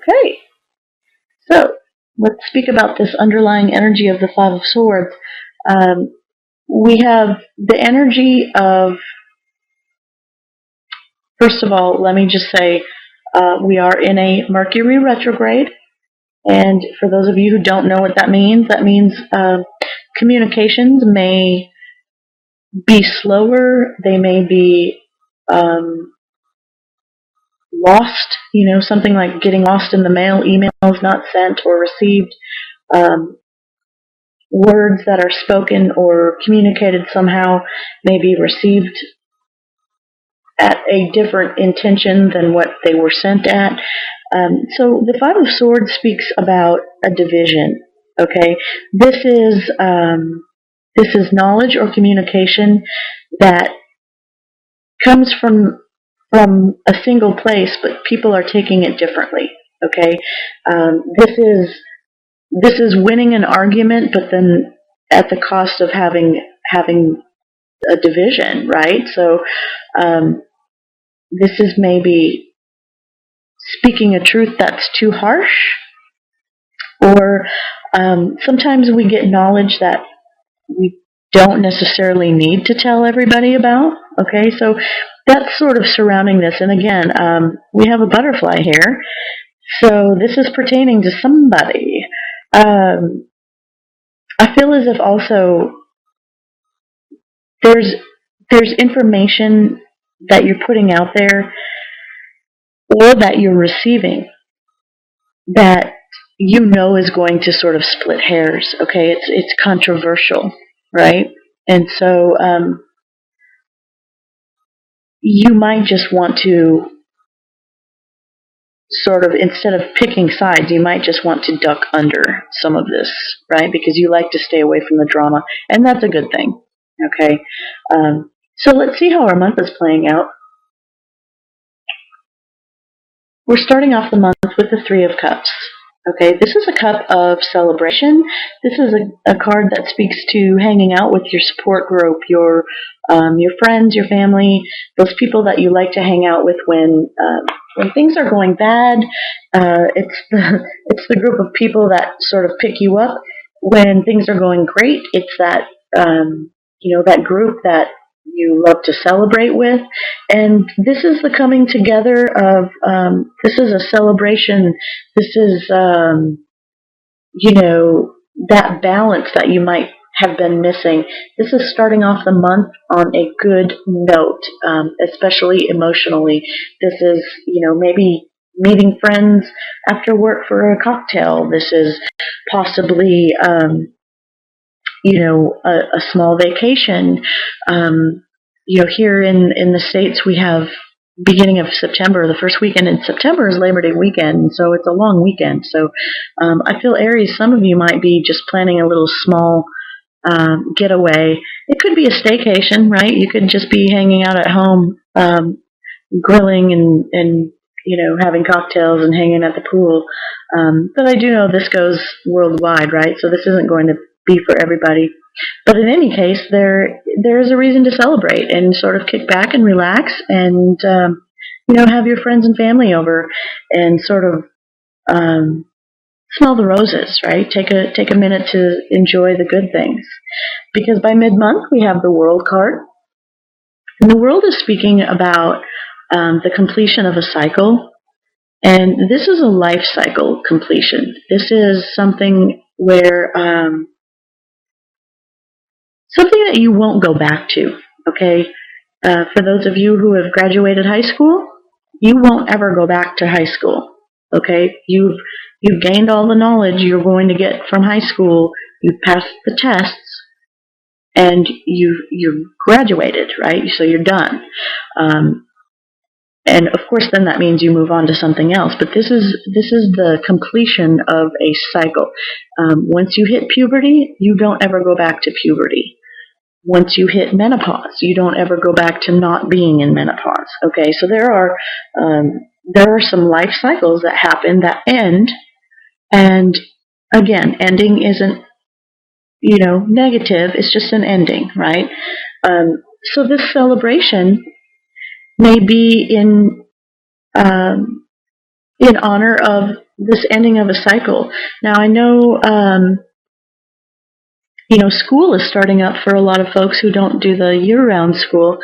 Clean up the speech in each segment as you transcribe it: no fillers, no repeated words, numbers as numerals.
Okay, so let's speak about this underlying energy of the Five of Swords. Um, we have the energy of, first of all, let me just say, we are in a Mercury retrograde. And for those of you who don't know what that means communications may be slower, they may be um, lost, something like getting lost in the mail, emails not sent or received, um, words that are spoken or communicated somehow may be received at a different intention than what they were sent at. So the Five of Swords speaks about a division. Okay, this is knowledge or communication that comes from a single place, but people are taking it differently. Okay, this is winning an argument, but then at the cost of having a division, right? So this is maybe speaking a truth that's too harsh, or sometimes we get knowledge that we don't necessarily need to tell everybody about. Okay, so that's sort of surrounding this. And again, we have a butterfly here, so this is pertaining to somebody. I feel as if also there's information that you're putting out there or that you're receiving that is going to sort of split hairs. Okay, it's controversial, right? And so you might just want to sort of, instead of picking sides, you might just want to duck under some of this, right? Because you like to stay away from the drama, and that's a good thing. Okay, so let's see how our month is playing out. We're starting off the month with the Three of Cups. Okay, this is a cup of celebration. This is a card that speaks to hanging out with your support group, your friends, your family, those people that you like to hang out with when things are going bad. It's the group of people that sort of pick you up when things are going great. It's that that group that you love to celebrate with. And this is the coming together of, this is a celebration. This is, that balance that you might have been missing. This is starting off the month on a good note, especially emotionally. This is, maybe meeting friends after work for a cocktail. This is possibly, a small vacation. Here in the States, we have beginning of September. The first weekend in September is Labor Day weekend, so it's a long weekend. So I feel, Aries, some of you might be just planning a little small getaway. It could be a staycation, right? You could just be hanging out at home, grilling and having cocktails and hanging at the pool. But I do know this goes worldwide, right? So this isn't going to be for everybody. But in any case, there is a reason to celebrate and sort of kick back and relax and have your friends and family over and sort of smell the roses, right? Take a minute to enjoy the good things, because by mid-month we have the World card, and the World is speaking about the completion of a cycle, and this is a life cycle completion. This is something where something that you won't go back to, okay? For those of you who have graduated high school, you won't ever go back to high school, okay? You've gained all the knowledge you're going to get from high school. You've passed the tests, and you've graduated, right? So you're done. And of course, then that means you move on to something else. But this is the completion of a cycle. Once you hit puberty, you don't ever go back to puberty. Once you hit menopause, you don't ever go back to not being in menopause. Okay, so there are some life cycles that happen that end, and again, ending isn't negative. It's just an ending, right? So this celebration may be in in honor of this ending of a cycle. Now I know, school is starting up for a lot of folks who don't do the year-round school.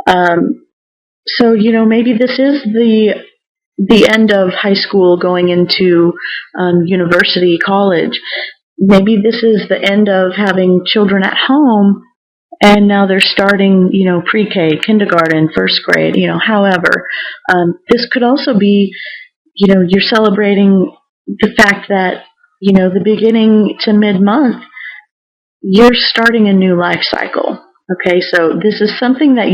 So maybe this is the end of high school going into university, college. Maybe this is the end of having children at home, and now they're starting, pre-K, kindergarten, first grade, however. This could also be, you're celebrating the fact that, the beginning to mid-month, you're starting a new life cycle. Okay, so this is something that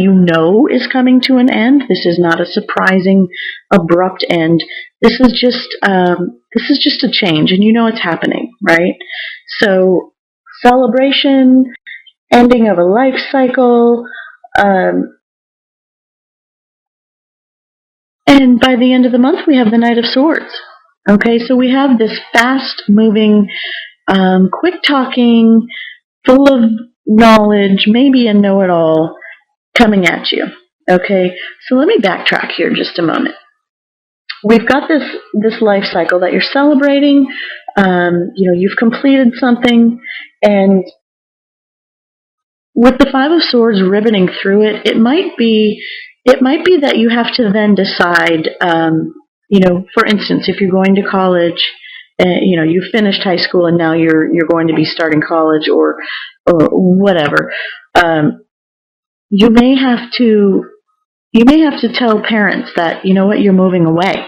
is coming to an end. This is not a surprising, abrupt end. This is just a change, and it's happening, right? So celebration, ending of a life cycle, and by the end of the month, we have the Knight of Swords. Okay, so we have this fast-moving, quick-talking, full of knowledge, maybe a know-it-all, coming at you. Okay, so let me backtrack here just a moment. We've got this life cycle that you're celebrating. You've completed something, and with the Five of Swords ribboning through it, it might be that you have to then decide. For instance, if you're going to college, you finished high school and now you're going to be starting college or whatever. You may have to tell parents that you're moving away,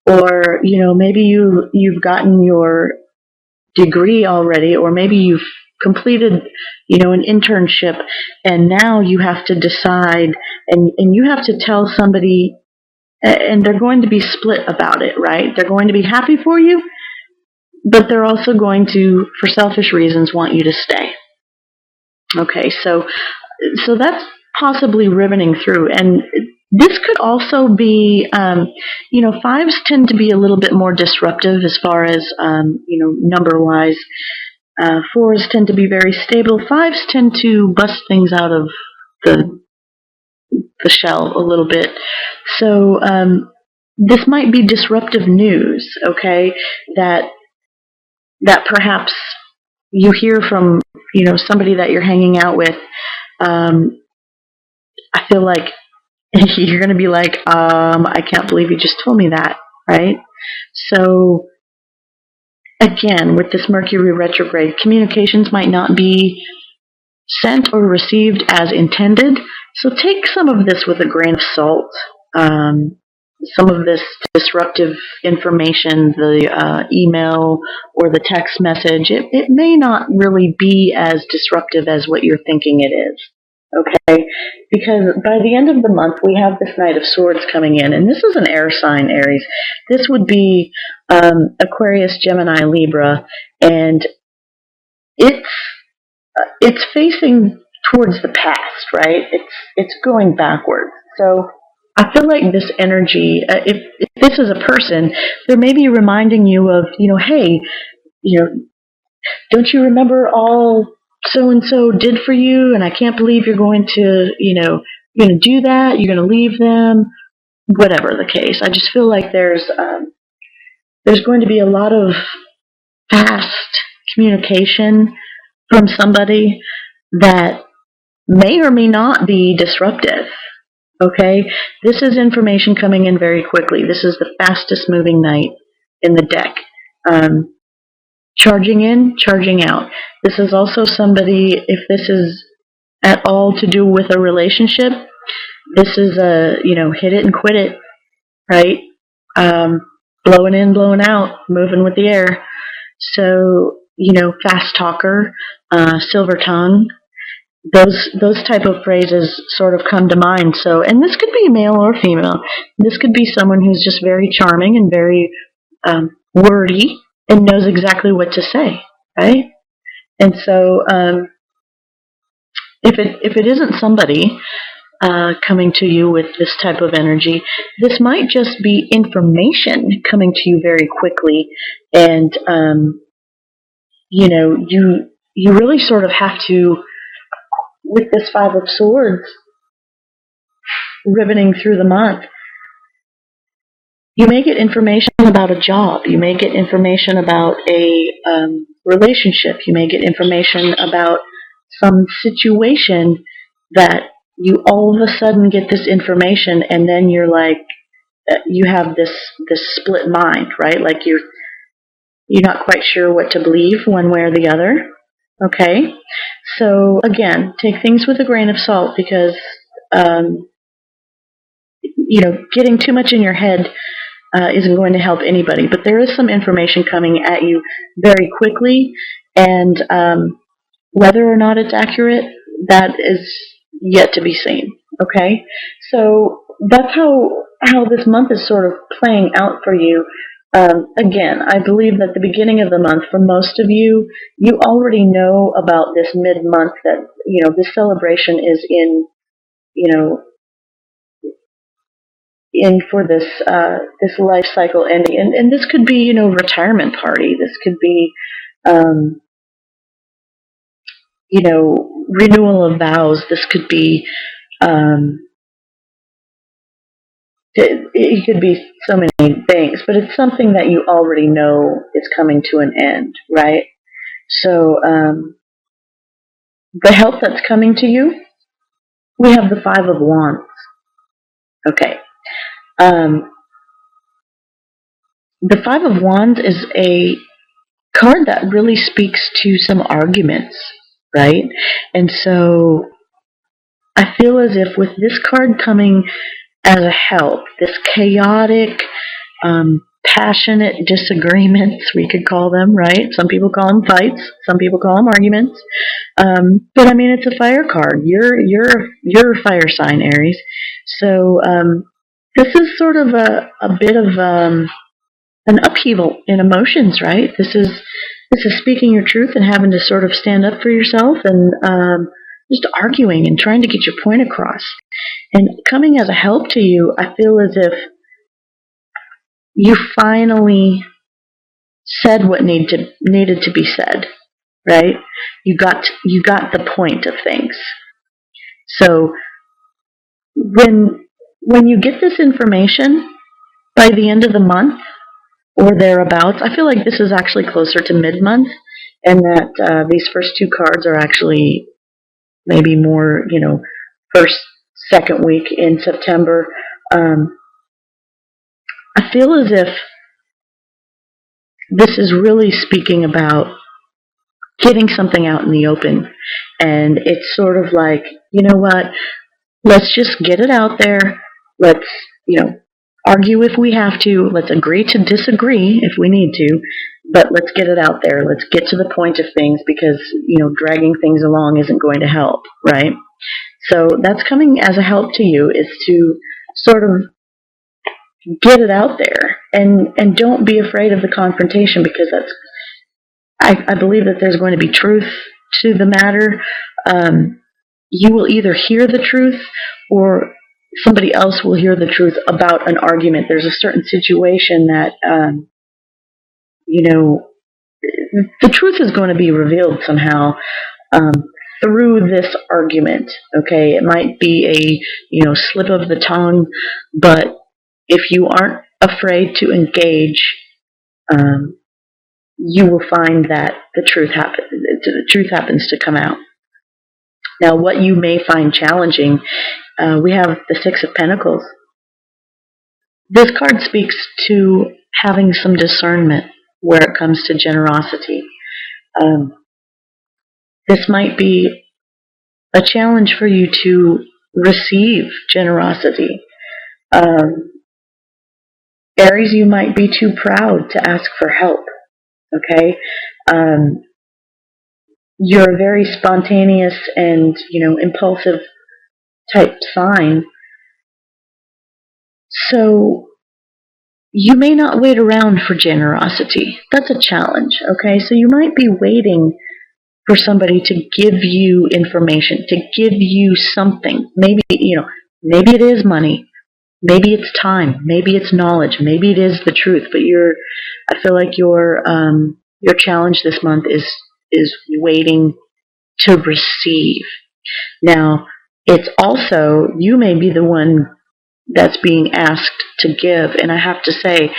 or maybe you've gotten your degree already, or maybe you've completed an internship, and now you have to decide, and you have to tell somebody, and they're going to be split about it, right? They're going to be happy for you, but they're also going to, for selfish reasons, want you to stay. Okay, so that's possibly ribboning through, and this could also be, fives tend to be a little bit more disruptive as far as, number-wise. Fours tend to be very stable. Fives tend to bust things out of the shell a little bit. So this might be disruptive news, okay, that perhaps you hear from, somebody that you're hanging out with. I feel like you're going to be like, I can't believe you just told me that, right? So again, with this Mercury retrograde, communications might not be sent or received as intended. So take some of this with a grain of salt. Some of this disruptive information, the email or the text message, it may not really be as disruptive as what you're thinking it is. Okay? Because by the end of the month, we have this Knight of Swords coming in, and this is an air sign, Aries. This would be Aquarius, Gemini, Libra, and it's facing towards the past, right? It's going backwards. So I feel like this energy, if this is a person, they're maybe reminding you of, hey, don't you remember all so-and-so did for you, and I can't believe you're going to, you're going to do that, you're going to leave them, whatever the case. I just feel like there's going to be a lot of fast communication from somebody that may or may not be disruptive. Okay? This is information coming in very quickly. This is the fastest moving knight in the deck. Charging in, charging out. This is also somebody, if this is at all to do with a relationship, this is a, hit it and quit it, right? Blowing in, blowing out, moving with the air. So, fast talker, silver tongue, those type of phrases sort of come to mind. So, and this could be male or female. This could be someone who's just very charming and very wordy and knows exactly what to say, right? And so, if it isn't somebody coming to you with this type of energy, this might just be information coming to you very quickly, and you really sort of have to, with this Five of Swords ribboning through the month, You may get information about a job. You may get information about a relationship. You may get information about some situation that you all of a sudden get this information, and then you're like, you have this split mind, right? Like you're not quite sure what to believe one way or the other. Okay, so again, take things with a grain of salt because um, getting too much in your head isn't going to help anybody. But there is some information coming at you very quickly, and whether or not it's accurate, that is yet to be seen. Okay, so that's how this month is sort of playing out for you. Again, I believe that the beginning of the month, for most of you, you already know about this mid-month that this celebration is you know in for this life cycle ending, and this could be retirement party. This could be um, renewal of vows. This could be um, it could be so many things, but it's something that you already know is coming to an end, right? So the help that's coming to you, we have the Five of Wands. Okay. Um, the Five of Wands is a card that really speaks to some arguments, right? And so I feel as if with this card coming as a help, this chaotic, passionate disagreements, we could call them, right? Some people call them fights, some people call them arguments. But I mean, it's a fire card. You're a fire sign, Aries. So this is sort of a bit of an upheaval in emotions, right? This is speaking your truth and having to sort of stand up for yourself and just arguing and trying to get your point across. And coming as a help to you, I feel as if you finally said what needed to be said, right? You got the point of things. So when you get this information by the end of the month or thereabouts, I feel like this is actually closer to mid-month, and that these first two cards are actually maybe more, first, second week in September. I feel as if this is really speaking about getting something out in the open. And it's sort of like, you know what, let's just get it out there. Let's, argue if we have to. Let's agree to disagree if we need to. But let's get it out there. Let's get to the point of things because, dragging things along isn't going to help, right? So that's coming as a help to you, is to sort of get it out there and don't be afraid of the confrontation, because I believe that there's going to be truth to the matter. You will either hear the truth or somebody else will hear the truth about an argument. There's a certain situation that, the truth is going to be revealed somehow through this argument. Okay, it might be a slip of the tongue, but if you aren't afraid to engage, you will find that the truth happens to come out. Now, what you may find challenging, we have the Six of Pentacles. This card speaks to having some discernment where it comes to generosity. This might be a challenge for you to receive generosity. Aries, you might be too proud to ask for help. Okay? You're a very spontaneous and, impulsive type sign. So you may not wait around for generosity. That's a challenge, okay? So you might be waiting for somebody to give you information, to give you something. Maybe, maybe it is money. Maybe it's time. Maybe it's knowledge. Maybe it is the truth. But I feel like your challenge this month is waiting to receive. Now, it's also, you may be the one that's being asked to give. And I have to say,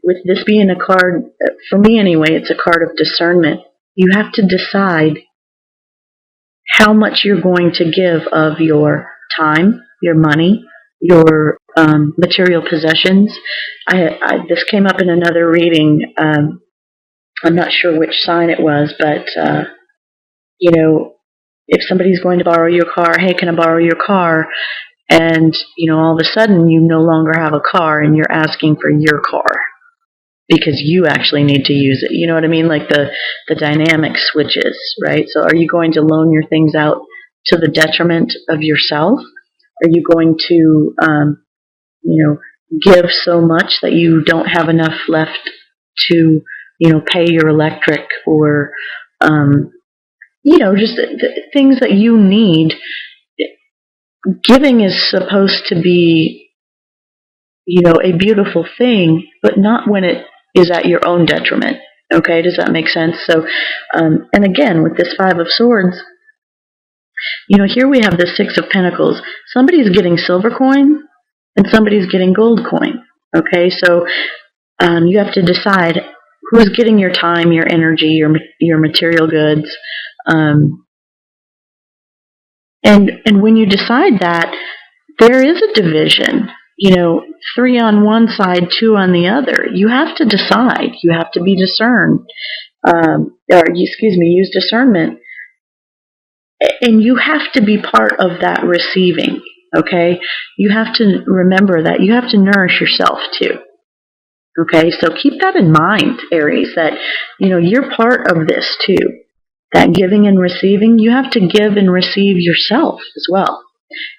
with this being a card, for me anyway, it's a card of discernment. You have to decide how much you're going to give of your time, your money, your material possessions. This came up in another reading. I'm not sure which sign it was, but you know, if somebody's going to borrow your car, hey, can I borrow your car? And all of a sudden you no longer have a car, and you're asking for your car because you actually need to use it. You know what I mean? Like the dynamic switches, right? So are you going to loan your things out to the detriment of yourself? Are you going to, give so much that you don't have enough left to, pay your electric or, just things that you need? Giving is supposed to be, a beautiful thing, but not when it is at your own detriment. Okay, does that make sense? So, and again, with this Five of Swords, here we have the Six of Pentacles. Somebody's getting silver coin and somebody's getting gold coin. Okay, so you have to decide who's getting your time, your energy, your material goods. And when you decide that, there is a division. 3 on one side, 2 on the other. You have to decide. You have to be discerned. Use discernment. And you have to be part of that receiving, okay? You have to remember that you have to nourish yourself too. Okay, so keep that in mind, Aries, that, you're part of this too. That giving and receiving, you have to give and receive yourself as well.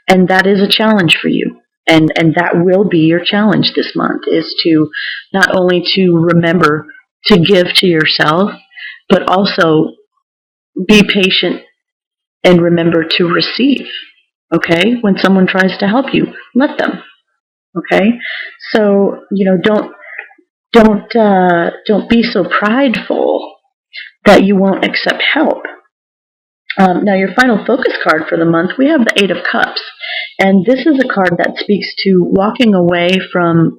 And that is a challenge for you. And that will be your challenge this month, is to not only to remember to give to yourself, but also be patient and remember to receive. Okay? When someone tries to help you, let them. Okay? So, don't be so prideful that you won't accept help. Now, your final focus card for the month, we have the Eight of Cups. And this is a card that speaks to walking away from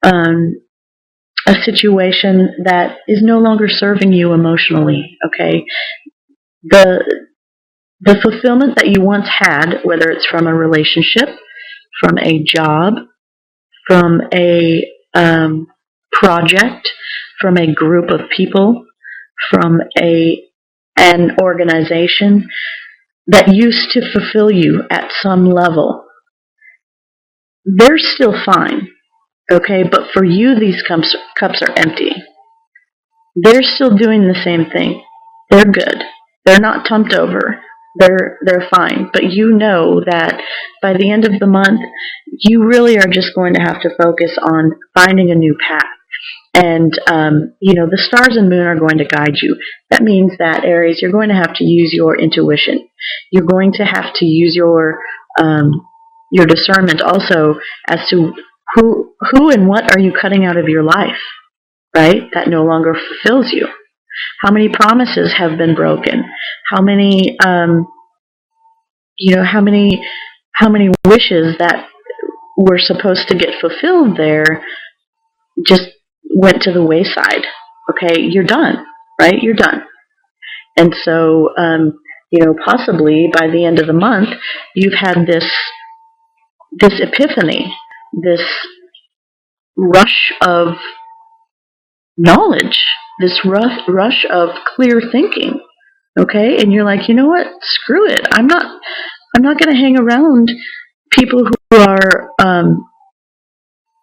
a situation that is no longer serving you emotionally, okay? The fulfillment that you once had, whether it's from a relationship, from a job, from a project, from a group of people, from an organization that used to fulfill you at some level, they're still fine, okay? But for you, these cups are empty. They're still doing the same thing. They're good. They're not tumped over. They're fine. But you know that by the end of the month, you really are just going to have to focus on finding a new path. And, the stars and moon are going to guide you. That means that, Aries, you're going to have to use your intuition. You're going to have to use your discernment also as to who and what are you cutting out of your life, right? That no longer fulfills you. How many promises have been broken? How many, how many wishes that were supposed to get fulfilled there just went to the wayside. Okay, you're done, right? You're done. And so, possibly by the end of the month, you've had this epiphany, this rush of knowledge, this rush of clear thinking. Okay, and you're like, you know what? Screw it. I'm not going to hang around people who are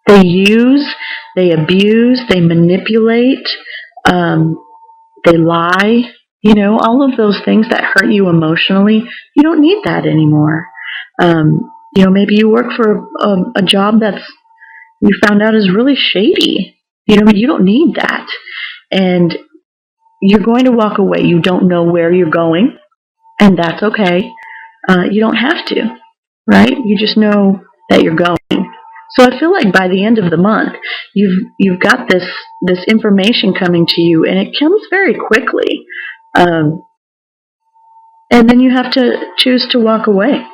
they use, they abuse, they manipulate, they lie, all of those things that hurt you emotionally. You don't need that anymore. Maybe you work for a job that's, you found out is really shady. You don't need that. And you're going to walk away. You don't know where you're going, and that's okay. You don't have to, right? You just know that you're going. So I feel like by the end of the month, you've got this information coming to you, and it comes very quickly. And then you have to choose to walk away.